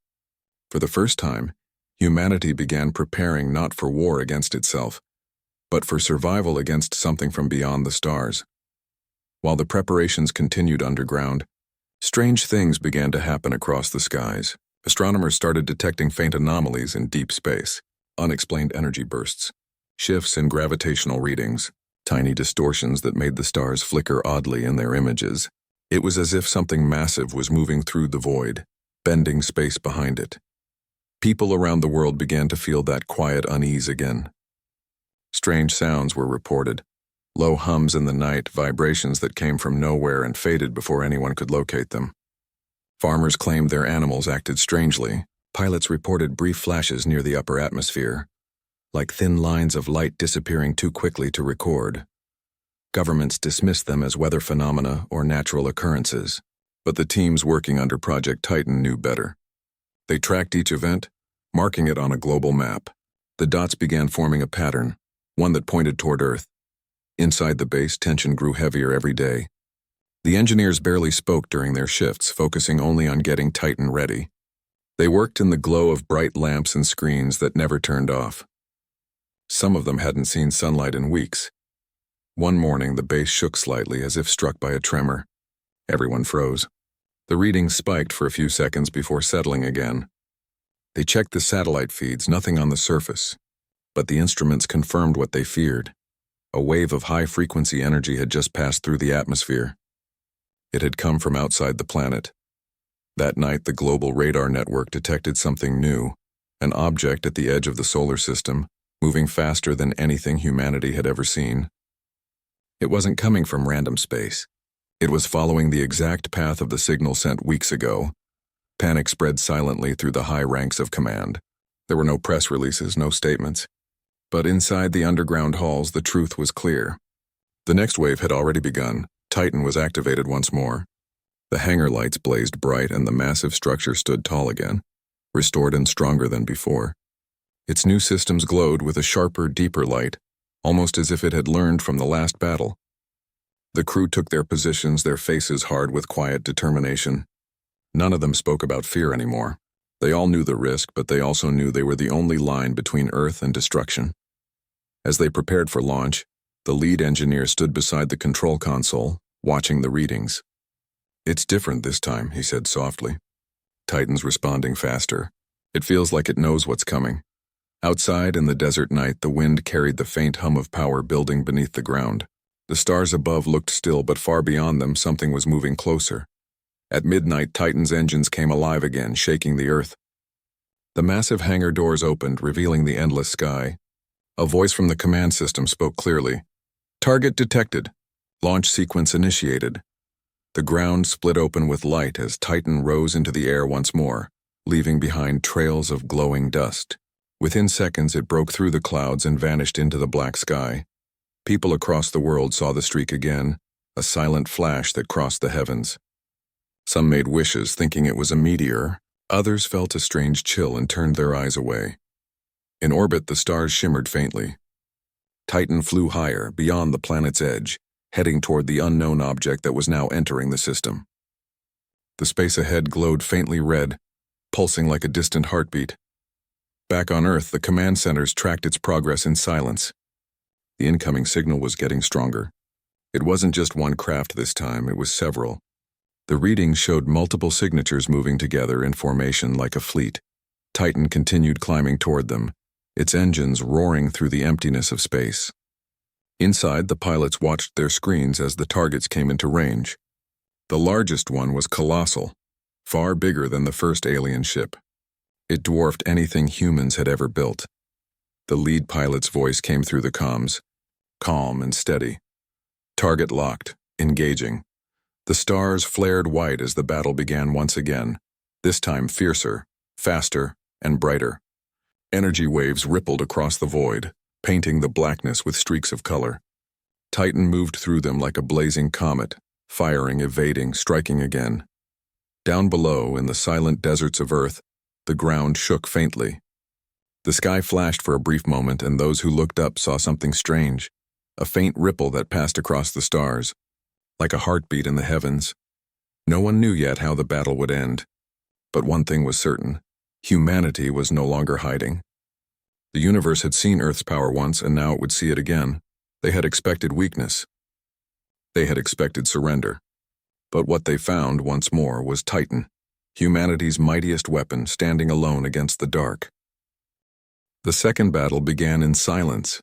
For the first time, humanity began preparing not for war against itself, but for survival against something from beyond the stars. While the preparations continued underground, strange things began to happen across the skies. Astronomers started detecting faint anomalies in deep space, unexplained energy bursts, shifts in gravitational readings, tiny distortions that made the stars flicker oddly in their images. It was as if something massive was moving through the void, bending space behind it. People around the world began to feel that quiet unease again. Strange sounds were reported. Low hums in the night, vibrations that came from nowhere and faded before anyone could locate them. Farmers claimed their animals acted strangely. Pilots reported brief flashes near the upper atmosphere, like thin lines of light disappearing too quickly to record. Governments dismissed them as weather phenomena or natural occurrences, but the teams working under Project Titan knew better. They tracked each event, marking it on a global map. The dots began forming a pattern, one that pointed toward Earth. Inside the base, tension grew heavier every day. The engineers barely spoke during their shifts, focusing only on getting Titan ready. They worked in the glow of bright lamps and screens that never turned off. Some of them hadn't seen sunlight in weeks. One morning, the base shook slightly as if struck by a tremor. Everyone froze. The readings spiked for a few seconds before settling again. They checked the satellite feeds, nothing on the surface. But the instruments confirmed what they feared. A wave of high-frequency energy had just passed through the atmosphere. It had come from outside the planet. That night, the global radar network detected something new, an object at the edge of the solar system, moving faster than anything humanity had ever seen. It wasn't coming from random space. It was following the exact path of the signal sent weeks ago. Panic spread silently through the high ranks of command. There were no press releases, no statements. But inside the underground halls, the truth was clear. The next wave had already begun. Titan was activated once more. The hangar lights blazed bright and the massive structure stood tall again, restored and stronger than before. Its new systems glowed with a sharper, deeper light, almost as if it had learned from the last battle. The crew took their positions, their faces hard with quiet determination. None of them spoke about fear anymore. They all knew the risk, but they also knew they were the only line between Earth and destruction. As they prepared for launch, the lead engineer stood beside the control console, watching the readings. "It's different this time," he said softly. "Titan's responding faster. It feels like it knows what's coming." Outside, in the desert night, the wind carried the faint hum of power building beneath the ground. The stars above looked still, but far beyond them, something was moving closer. At midnight, Titan's engines came alive again, shaking the Earth. The massive hangar doors opened, revealing the endless sky. A voice from the command system spoke clearly. "Target detected. Launch sequence initiated." The ground split open with light as Titan rose into the air once more, leaving behind trails of glowing dust. Within seconds, it broke through the clouds and vanished into the black sky. People across the world saw the streak again, a silent flash that crossed the heavens. Some made wishes, thinking it was a meteor. Others felt a strange chill and turned their eyes away. In orbit, the stars shimmered faintly. Titan flew higher, beyond the planet's edge, heading toward the unknown object that was now entering the system. The space ahead glowed faintly red, pulsing like a distant heartbeat. Back on Earth, the command centers tracked its progress in silence. The incoming signal was getting stronger. It wasn't just one craft this time, it was several. The readings showed multiple signatures moving together in formation like a fleet. Titan continued climbing toward them, its engines roaring through the emptiness of space. Inside, the pilots watched their screens as the targets came into range. The largest one was colossal, far bigger than the first alien ship. It dwarfed anything humans had ever built. The lead pilot's voice came through the comms, calm and steady. Target locked, engaging. The stars flared white as the battle began once again, this time fiercer, faster, and brighter. Energy waves rippled across the void, painting the blackness with streaks of color. Titan moved through them like a blazing comet, firing, evading, striking again. Down below, in the silent deserts of Earth, the ground shook faintly. The sky flashed for a brief moment, and those who looked up saw something strange, a faint ripple that passed across the stars, like a heartbeat in the heavens. No one knew yet how the battle would end. But one thing was certain: humanity was no longer hiding. The universe had seen Earth's power once, and now it would see it again. They had expected weakness. They had expected surrender. But what they found once more was Titan, humanity's mightiest weapon, standing alone against the dark. The second battle began in silence.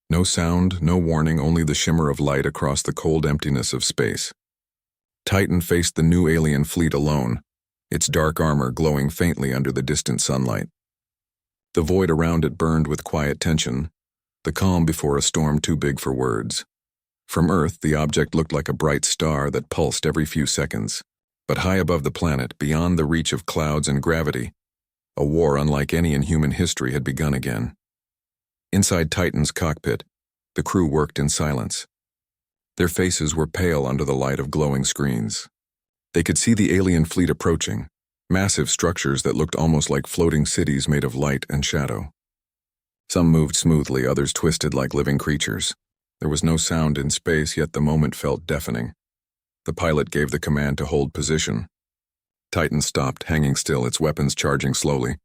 No sound, no warning, only the shimmer of light across the cold emptiness of space. Titan faced the new alien fleet alone, its dark armor glowing faintly under the distant sunlight. The void around it burned with quiet tension, the calm before a storm too big for words. From Earth, the object looked like a bright star that pulsed every few seconds. But high above the planet, beyond the reach of clouds and gravity, a war unlike any in human history had begun again. Inside Titan's cockpit, the crew worked in silence. Their faces were pale under the light of glowing screens. They could see the alien fleet approaching, massive structures that looked almost like floating cities made of light and shadow. Some moved smoothly, others twisted like living creatures. There was no sound in space, yet the moment felt deafening. The pilot gave the command to hold position. Titan stopped, hanging still, its weapons charging slowly,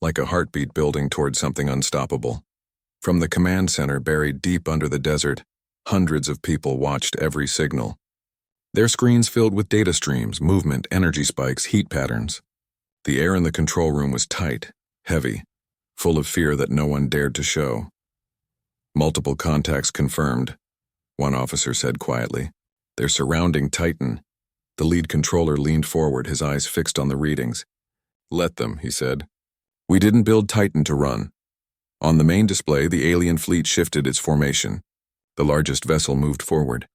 like a heartbeat building toward something unstoppable. From the command center, buried deep under the desert, hundreds of people watched every signal. Their screens filled with data streams, movement, energy spikes, heat patterns. The air in the control room was tight, heavy, full of fear that no one dared to show. Multiple contacts confirmed, one officer said quietly. They're surrounding Titan. The lead controller leaned forward, his eyes fixed on the readings. Let them, he said. We didn't build Titan to run. On the main display, the alien fleet shifted its formation. The largest vessel moved forward,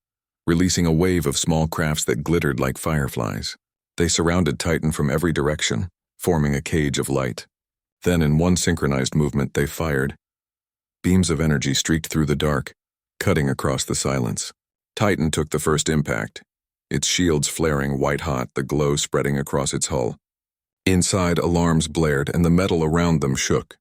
releasing a wave of small crafts that glittered like fireflies. They surrounded Titan from every direction, forming a cage of light. Then, in one synchronized movement, they fired. Beams of energy streaked through the dark, cutting across the silence. Titan took the first impact, its shields flaring white-hot, the glow spreading across its hull. Inside, alarms blared, and the metal around them shook.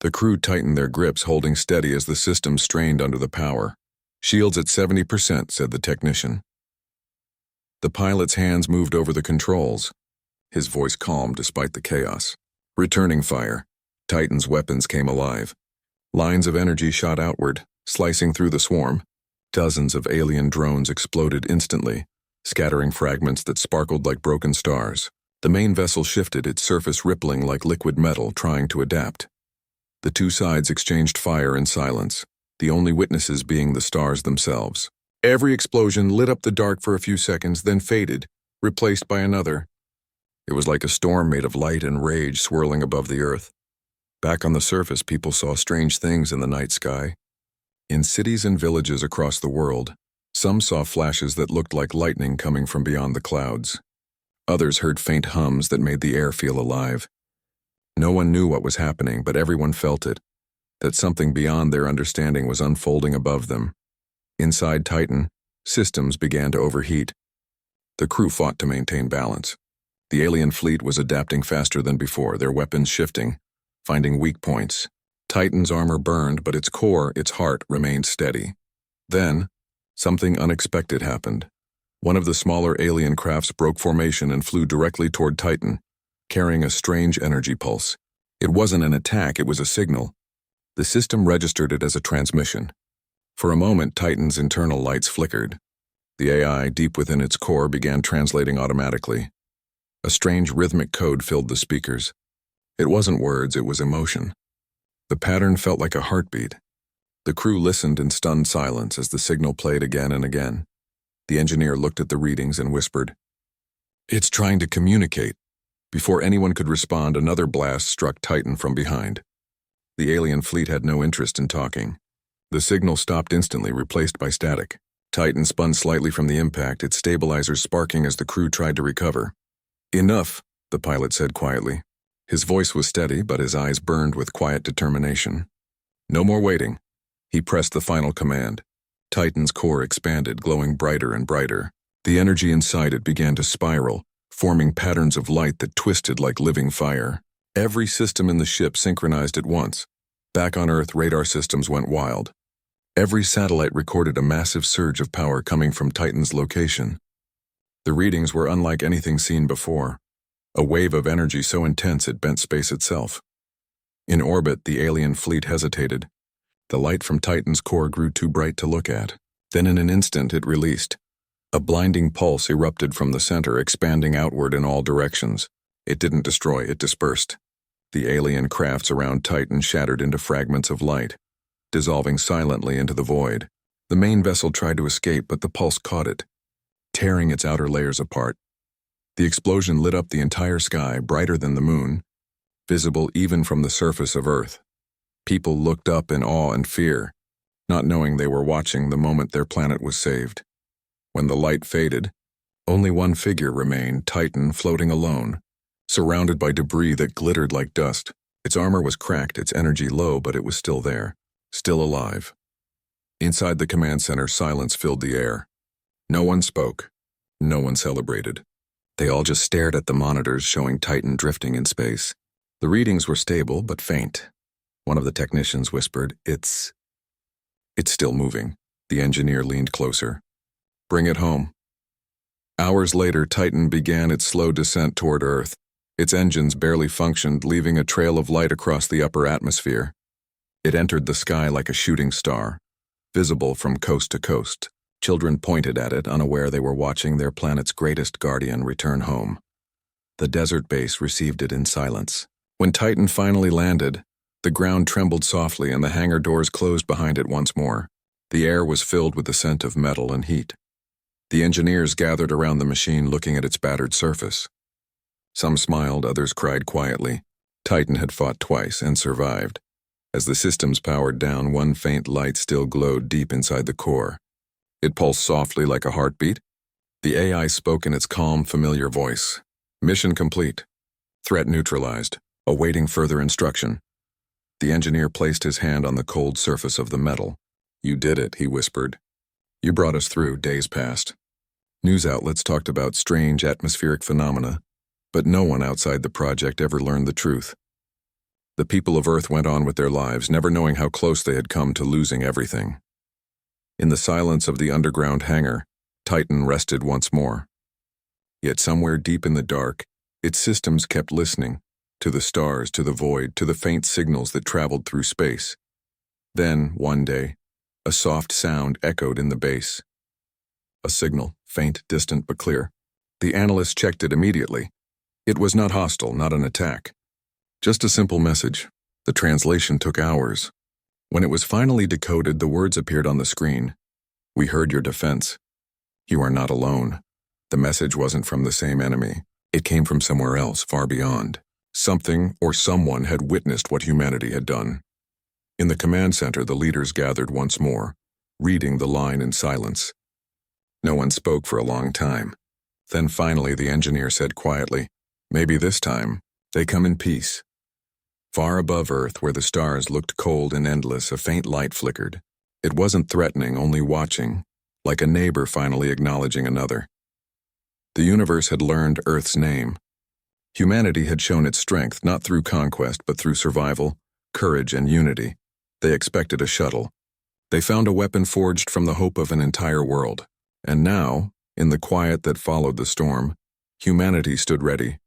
The crew tightened their grips, holding steady as the system strained under the power. Shields at 70%, said the technician. The pilot's hands moved over the controls, his voice calm despite the chaos. Returning fire. Titan's weapons came alive. Lines of energy shot outward, slicing through the swarm. Dozens of alien drones exploded instantly, scattering fragments that sparkled like broken stars. The main vessel shifted, its surface rippling like liquid metal, trying to adapt. The two sides exchanged fire in silence, the only witnesses being the stars themselves. Every explosion lit up the dark for a few seconds, then faded, replaced by another. It was like a storm made of light and rage swirling above the earth. Back on the surface, people saw strange things in the night sky. In cities and villages across the world, some saw flashes that looked like lightning coming from beyond the clouds. Others heard faint hums that made the air feel alive. No one knew what was happening, but everyone felt it, that something beyond their understanding was unfolding above them. Inside Titan, systems began to overheat. The crew fought to maintain balance. The alien fleet was adapting faster than before, their weapons shifting, finding weak points. Titan's armor burned, but its core, its heart, remained steady. Then, something unexpected happened. One of the smaller alien crafts broke formation and flew directly toward Titan, carrying a strange energy pulse. It wasn't an attack, it was a signal. The system registered it as a transmission. For a moment, Titan's internal lights flickered. The AI, deep within its core, began translating automatically. A strange rhythmic code filled the speakers. It wasn't words, it was emotion. The pattern felt like a heartbeat. The crew listened in stunned silence as the signal played again and again. The engineer looked at the readings and whispered, "It's trying to communicate." Before anyone could respond, another blast struck Titan from behind. The alien fleet had no interest in talking. The signal stopped instantly, replaced by static. Titan spun slightly from the impact, its stabilizers sparking as the crew tried to recover. "Enough," the pilot said quietly. His voice was steady, but his eyes burned with quiet determination. No more waiting. He pressed the final command. Titan's core expanded, glowing brighter and brighter. The energy inside it began to spiral, forming patterns of light that twisted like living fire. Every system in the ship synchronized at once. Back on Earth, radar systems went wild. Every satellite recorded a massive surge of power coming from Titan's location. The readings were unlike anything seen before. A wave of energy so intense it bent space itself. In orbit, the alien fleet hesitated. The light from Titan's core grew too bright to look at. Then in an instant it released. A blinding pulse erupted from the center, expanding outward in all directions. It didn't destroy, it dispersed. The alien crafts around Titan shattered into fragments of light, dissolving silently into the void. The main vessel tried to escape, but the pulse caught it, tearing its outer layers apart. The explosion lit up the entire sky, brighter than the moon, visible even from the surface of Earth. People looked up in awe and fear, not knowing they were watching the moment their planet was saved. When the light faded, only one figure remained, Titan floating alone, surrounded by debris that glittered like dust. Its armor was cracked, its energy low, but it was still there, still alive. Inside the command center, silence filled the air. No one spoke. No one celebrated. They all just stared at the monitors showing Titan drifting in space. The readings were stable but faint. One of the technicians whispered, It's still moving." The engineer leaned closer. "Bring it home." Hours later, Titan began its slow descent toward Earth. Its engines barely functioned, leaving a trail of light across the upper atmosphere. It entered the sky like a shooting star, visible from coast to coast. Children pointed at it, unaware they were watching their planet's greatest guardian return home. The desert base received it in silence. When Titan finally landed, the ground trembled softly and the hangar doors closed behind it once more. The air was filled with the scent of metal and heat. The engineers gathered around the machine, looking at its battered surface. Some smiled, others cried quietly. Titan had fought twice and survived. As the systems powered down, one faint light still glowed deep inside the core. It pulsed softly like a heartbeat. The AI spoke in its calm, familiar voice. "Mission complete. Threat neutralized. Awaiting further instruction." The engineer placed his hand on the cold surface of the metal. "You did it," he whispered. "You brought us through." Days passed. News outlets talked about strange atmospheric phenomena, but no one outside the project ever learned the truth. The people of Earth went on with their lives, never knowing how close they had come to losing everything. In the silence of the underground hangar, Titan rested once more. Yet somewhere deep in the dark, its systems kept listening, to the stars, to the void, to the faint signals that traveled through space. Then, one day, a soft sound echoed in the base. A signal, faint, distant, but clear. The analyst checked it immediately. It was not hostile, not an attack. Just a simple message. The translation took hours. When it was finally decoded, the words appeared on the screen. "We heard your defense. You are not alone." The message wasn't from the same enemy. It came from somewhere else, far beyond. Something or someone had witnessed what humanity had done. In the command center, the leaders gathered once more, reading the line in silence. No one spoke for a long time. Then finally the engineer said quietly, "Maybe this time, they come in peace." Far above Earth, where the stars looked cold and endless, a faint light flickered. It wasn't threatening, only watching, like a neighbor finally acknowledging another. The universe had learned Earth's name. Humanity had shown its strength, not through conquest, but through survival, courage, and unity. They expected a shuttle. They found a weapon forged from the hope of an entire world. And now, in the quiet that followed the storm, humanity stood ready,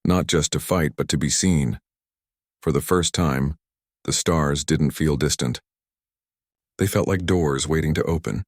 not just to fight, but to be seen. For the first time, the stars didn't feel distant. They felt like doors waiting to open.